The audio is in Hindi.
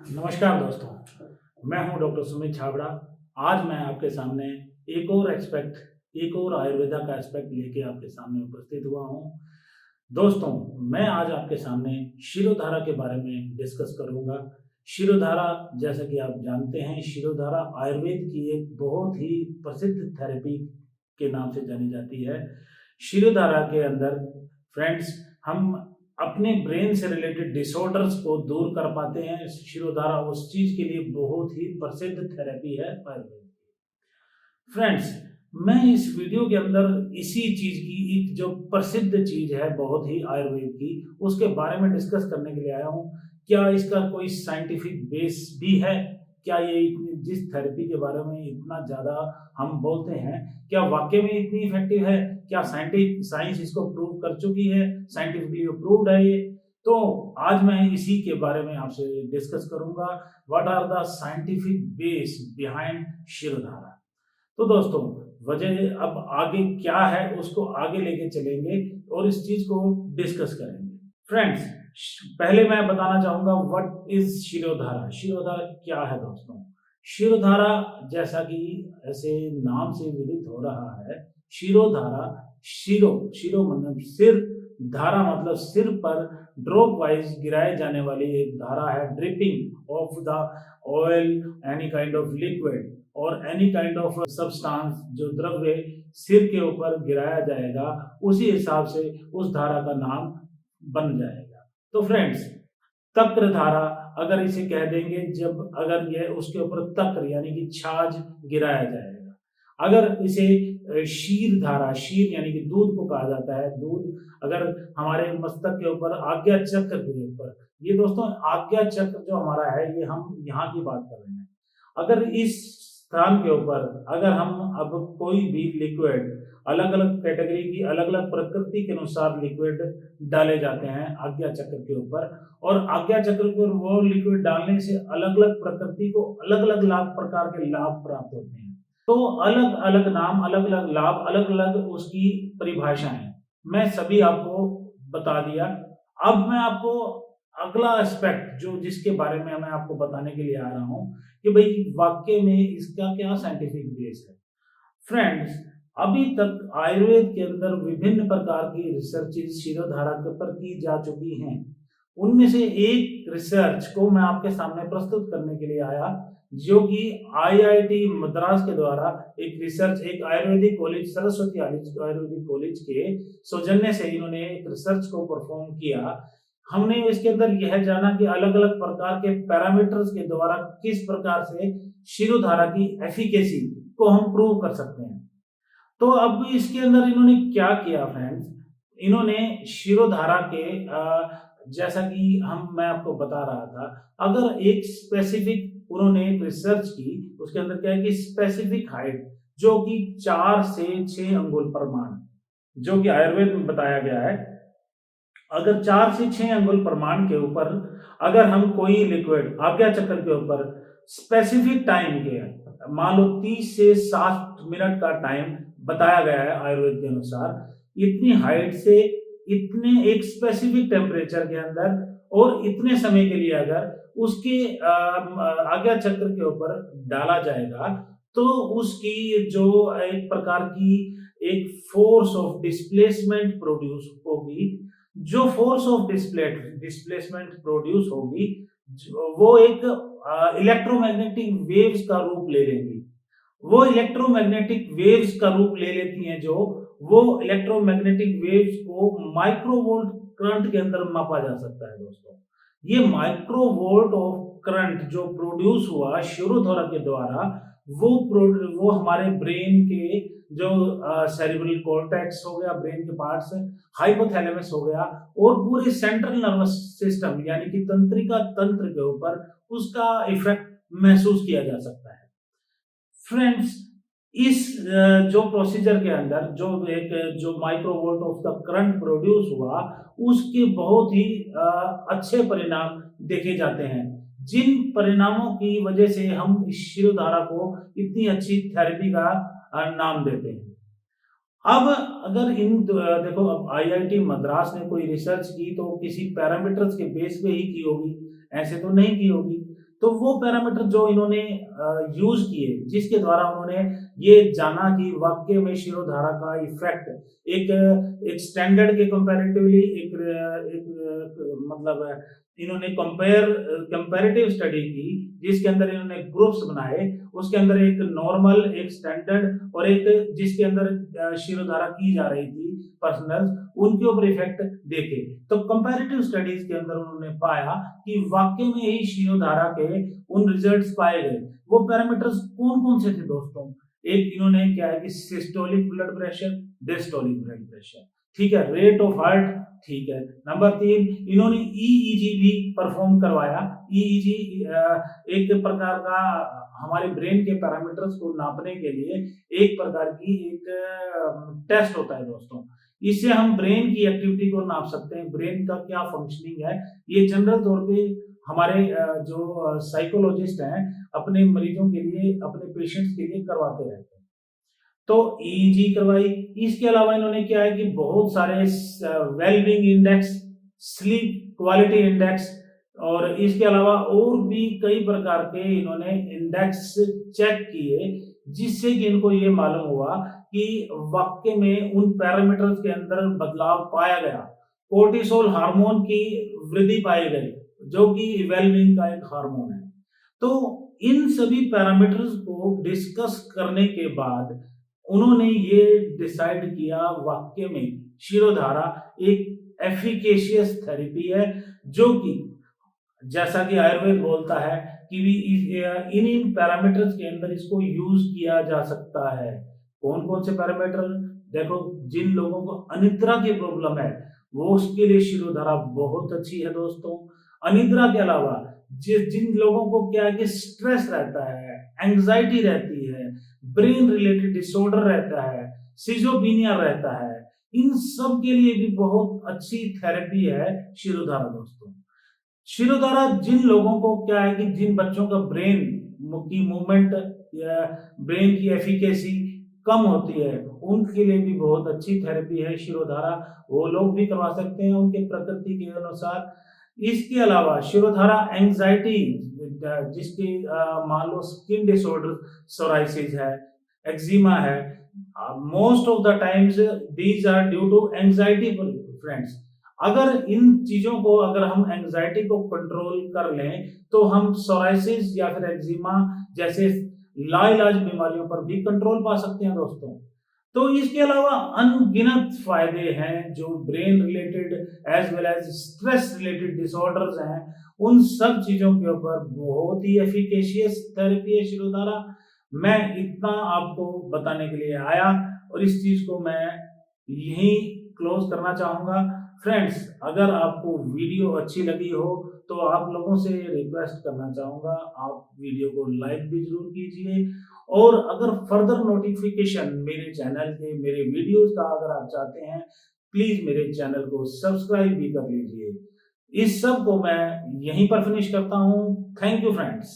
नमस्कार दोस्तों, मैं हूं डॉक्टर सुमित छाबड़ा। आज मैं आपके सामने एक और आयुर्वेदा का एस्पेक्ट लेके आपके सामने उपस्थित हुआ हूं। दोस्तों, मैं आज आपके सामने शिरोधारा के बारे में डिस्कस करूंगा। शिरोधारा, जैसा कि आप जानते हैं, शिरोधारा आयुर्वेद की एक बहुत ही प्रसिद्ध थेरेपी के नाम से जानी जाती है। शिरोधारा के अंदर फ्रेंड्स, हम अपने ब्रेन से रिलेटेड डिसऑर्डर्स को दूर कर पाते हैं। शिरोधारा उस चीज के लिए बहुत ही प्रसिद्ध थेरेपी है आयुर्वेद। फ्रेंड्स, मैं इस वीडियो के अंदर इसी चीज की एक जो प्रसिद्ध चीज है बहुत ही आयुर्वेद की, उसके बारे में डिस्कस करने के लिए आया हूँ। क्या इसका कोई साइंटिफिक बेस भी है? क्या ये जिस थेरेपी के बारे में इतना ज्यादा हम बोलते हैं, क्या वाकई में इतनी इफेक्टिव है? क्या साइंस इसको प्रूव कर चुकी है? साइंटिफिकली अप्रूव्ड है ये? तो आज मैं इसी के बारे में आपसे डिस्कस करूंगा। What are the scientific base behind Shirodhara. तो दोस्तों, वजह अब आगे क्या है उसको आगे लेके चलेंगे और इस चीज को डिस्कस करेंगे। फ्रेंड्स, पहले मैं बताना चाहूंगा व्हाट इज शिरोधारा। शिरोधारा क्या है दोस्तों? शिरोधारा, जैसा कि ऐसे नाम से विदित हो रहा है, शिरोधारा, शिरो शिरो मतलब सिर, धारा मतलब सिर पर ड्रॉप वाइज गिराए जाने वाली एक धारा है। Dripping of the oil, any kind of liquid और एनी काइंड ऑफ सब्सटेंस, जो द्रव्य सिर के ऊपर गिराया जाएगा, उसी हिसाब से उस धारा का नाम बन जाएगा। तो फ्रेंड्स, तक्र धारा अगर इसे कह देंगे, जब अगर यह उसके ऊपर तक्र यानी कि छाछ गिराया जाएगा। अगर इसे शीर धारा, शीर यानी कि दूध को कहा जाता है, दूध अगर हमारे मस्तक के ऊपर, आज्ञा चक्र के ऊपर, ये दोस्तों आज्ञा चक्र जो हमारा है, ये हम यहाँ की बात कर रहे हैं। अगर इस स्थान के ऊपर अगर हम अब कोई भी लिक्विड, अलग अलग कैटेगरी की, अलग अलग प्रकृति के अनुसार लिक्विड डाले जाते हैं आज्ञा चक्र के ऊपर, और आज्ञा चक्र पर वो लिक्विड डालने से अलग अलग प्रकृति को अलग अलग लाभ, प्रकार के लाभ प्राप्त होते हैं। तो अलग अलग नाम, अलग अलग लाभ, अलग अलग उसकी परिभाषाएं मैं सभी आपको बता दिया। अब मैं आपको अगला एस्पेक्ट जो जिसके बारे में मैं आपको बताने के लिए आ रहा हूं कि भाई वाकई में इसका क्या साइंटिफिक बेस है। फ्रेंड्स, अभी तक आयुर्वेद के अंदर विभिन्न प्रकार की रिसर्चेज शिरोधारा के ऊपर की जा चुकी हैं। उनमें से एक रिसर्च को मैं आपके सामने प्रस्तुत करने के लिए आया, जो कि आईआईटी मद्रास के द्वारा एक रिसर्च, एक आयुर्वेदिक कॉलेज, सरस्वती आयुर्वेदिक कॉलेज के सौजन्य से इन्होंने एक रिसर्च को परफॉर्म किया। हमने इसके अंदर यह जाना कि अलग अलग प्रकार के पैरामीटर्स के द्वारा किस प्रकार से शिरोधारा की एफिकेसी को हम प्रूव कर सकते हैं। तो अब इसके अंदर इन्होंने क्या किया फ्रेंड्स, इन्होंने शिरोधारा के जैसा कि मैं आपको बता रहा था, अगर एक स्पेसिफिक उन्होंने एक रिसर्च की, उसके अंदर क्या है कि स्पेसिफिक हाइट जो कि 4 से 6 अंगुल प्रमाण, जो कि आयुर्वेद में बताया गया है, अगर 4 से 6 अंगुल प्रमाण के ऊपर अगर हम कोई लिक्विड आज्ञा चक्र के ऊपर स्पेसिफिक टाइम के, मान लो 30 से 60 मिनट का टाइम बताया गया है आयुर्वेद के अनुसार, इतनी हाइट से इतने एक स्पेसिफिक टेम्परेचर के अंदर और इतने समय के लिए अगर उसके आज्ञा चक्र के ऊपर डाला जाएगा, तो उसकी जो एक प्रकार की एक फोर्स ऑफ डिस्प्लेसमेंट प्रोड्यूस होगी, जो फोर्स ऑफ डिस्प्लेसमेंट प्रोड्यूस होगी, वो एक इलेक्ट्रोमैग्नेटिक वेव्स का रूप ले लेंगी। वो इलेक्ट्रोमैग्नेटिक वेव्स का रूप ले लेती हैं, जो वो इलेक्ट्रोमैग्नेटिक वेव्स को माइक्रोवोल्ट करंट के अंदर मापा जा सकता है दोस्तों। ये माइक्रोवोल्ट ऑफ करंट जो प्रोड्यूस हुआ शिरोधारा के द्वारा, वो हमारे ब्रेन के जो सेरिब्रल कॉर्टेक्स हो गया, ब्रेन के पार्ट्स, हाइपोथैलेमस हो गया, और पूरे सेंट्रल नर्वस सिस्टम यानी कि तंत्रिका तंत्र के ऊपर उसका इफेक्ट महसूस किया जा सकता है। फ्रेंड्स, इस जो प्रोसीजर के अंदर जो microvolt of the current produce हुआ, उसके बहुत ही अच्छे परिणाम देखे जाते हैं, जिन परिणामों की वजह से हम इस शिरोधारा को इतनी अच्छी थेरेपी का नाम देते हैं। अब अगर देखो, अब आईआईटी मद्रास ने कोई रिसर्च की तो किसी पैरामीटर्स के बेस पे ही की होगी, ऐसे तो नहीं की होगी। तो वो पैरामीटर जो इन्होंने यूज किए, जिसके द्वारा उन्होंने ये जाना कि वाक्य में शिरोधारा का इफेक्ट एक एक स्टैंडर्ड के कंपैरेटिवली मतलब इन्होंने कंपैरेटिव स्टडी की, जिसके अंदर इन्होंने ग्रुप्स बनाए, उसके अंदर एक नॉर्मल, एक स्टैंडर्ड और एक जिसके अंदर शिरोधारा की जा रही थी पर्सनल, उनके ऊपर इफेक्ट देखे। तो कंपैरेटिव स्टडीज के अंदर उन्होंने पाया कि वाक्य में ही शिरोधारा के उन रिजल्ट्स पाए गए। वो पैरामीटर्स कौन कौन से थे दोस्तों? एक इन्होंने क्या है कि systolic blood pressure, diastolic blood pressure, ठीक है, रेट ऑफ हार्ट, ठीक है। नंबर 3 इन्होंने ईईजी भी परफॉर्म करवाया। ईईजी एक प्रकार का हमारे ब्रेन के पैरामीटर्स को नापने के लिए एक प्रकार की एक टेस्ट होता है दोस्तों। इससे हम ब्रेन की एक्टिविटी को नाप सकते हैं, ब्रेन का क्या फंक्शनिंग है। ये जनरल तौर पे हमारे जो साइकोलॉजिस्ट हैं अपने मरीजों के लिए, अपने पेशेंट्स के लिए करवाते रहते हैं। तो ईईजी करवाई। इसके अलावा इन्होंने क्या है कि बहुत सारे wellbeing index, sleep quality index और इसके अलावा और भी कई प्रकार के इन्होंने इंडेक्स चेक किए, जिससे कि इनको ये मालूम हुआ कि वाक्य में उन पैरामीटर्स के अंदर बदलाव पाया गया। कोर्टिसोल हार्मोन की वृद्धि पाई गई, जो कि वेलबींग का एक हार्मोन है। तो इन सभी पैरामीटर्स को डिस्कस करने के बाद उन्होंने ये डिसाइड किया वाक्य में शिरोधारा एक एफिकेशियस थेरेपी है, जो कि जैसा कि आयुर्वेद बोलता है कि भी इन पैरामीटर्स के अंदर इसको यूज किया जा सकता है। कौन कौन से पैरामीटर? देखो, जिन लोगों को अनिद्रा की प्रॉब्लम है वो उसके लिए शिरोधारा बहुत अच्छी है दोस्तों। अनिद्रा के अलावा जिन लोगों को क्या है कि स्ट्रेस रहता है, एंजाइटी रहती है, ब्रेन रिलेटेड डिसऑर्डर रहता है, सिजोफ्रेनिया रहता है, इन सब के लिए भी बहुत अच्छी थेरेपी है शिरोधारा दोस्तों। शिरोधारा जिन लोगों को क्या है कि जिन बच्चों का ब्रेन की मूवमेंट या ब्रेन की एफिकेसी कम होती है, उनके लिए भी बहुत अच्छी थेरेपी है शिरोधारा। वो लोग भी करवा सकते हैं उनके प्रकृति के अनुसार। इसके अलावा शिरोधारा एंजाइटी, जिसके मान लो स्किन डिसऑर्डर, सोराइसिस है, एक्जिमा है, most of the times these are due to anxiety friends. अगर इन चीजों को, अगर हम एंजाइटी को कंट्रोल कर लें तो हम सोराइसिस या फिर एक्जिमा जैसे लाइलाज बीमारियों पर भी कंट्रोल पा सकते हैं दोस्तों। तो इसके अलावा अनगिनत फायदे हैं जो brain related as well as stress related disorders हैं, उन सब चीजों के ऊपर बहुत ही एफिकेशियस थेरेपी है शिरोधारा। मैं इतना आपको बताने के लिए आया और इस चीज को मैं यहीं क्लोज करना चाहूंगा। फ्रेंड्स, अगर आपको वीडियो अच्छी लगी हो तो आप लोगों से रिक्वेस्ट करना चाहूंगा, आप वीडियो को लाइक भी जरूर कीजिए, और अगर फर्दर नोटिफिकेशन मेरे चैनल के, मेरे वीडियोस का अगर आप चाहते हैं, प्लीज मेरे चैनल को सब्सक्राइब भी कर लीजिए। इस सब को मैं यहीं पर फिनिश करता हूं। Thank you friends.